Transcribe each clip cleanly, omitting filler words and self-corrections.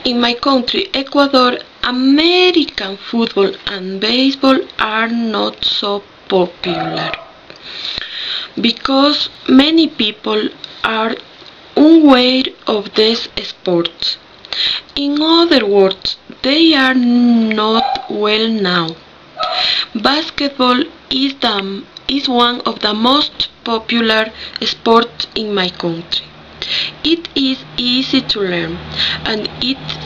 In my country, Ecuador, American football and baseball are not so popular because many people are unaware of these sports. In other words, they are not well known. Basketball is one of the most popular sports in my country. It is easy to learn and it's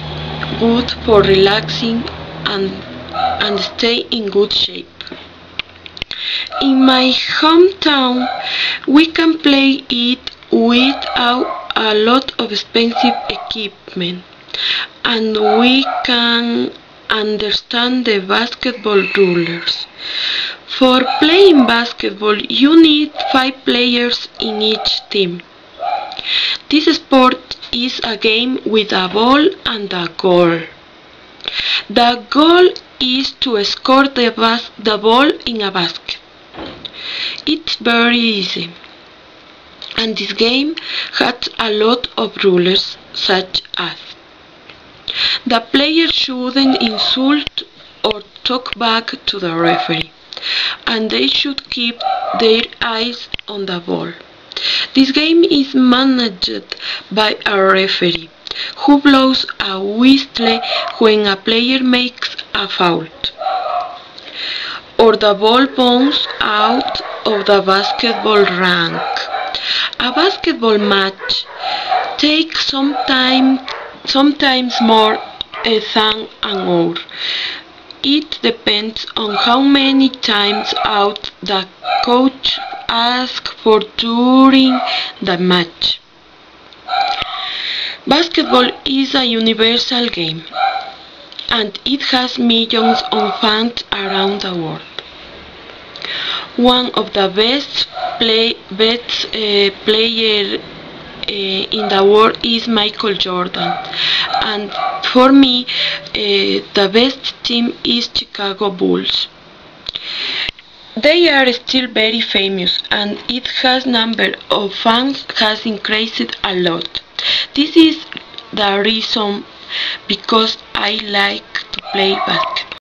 good for relaxing and stay in good shape. In my hometown, we can play it without a lot of expensive equipment and we can understand the basketball rules. For playing basketball, you need 5 players in each team. This sport is a game with a ball and a goal. The goal is to score the ball in a basket. It's very easy. And this game has a lot of rules such as the player shouldn't insult or talk back to the referee, and they should keep their eyes on the ball. This game is managed by a referee who blows a whistle when a player makes a foul or the ball bounces out of the basketball ring. A basketball match takes sometimes more than an hour. It depends on how many times out the coach asks for during the match. Basketball is a universal game and it has millions of fans around the world. One of the best players in the world is Michael Jordan, and for me the best team is Chicago Bulls. They are still very famous and its number of fans has increased a lot. This is the reason because I like to play basketball.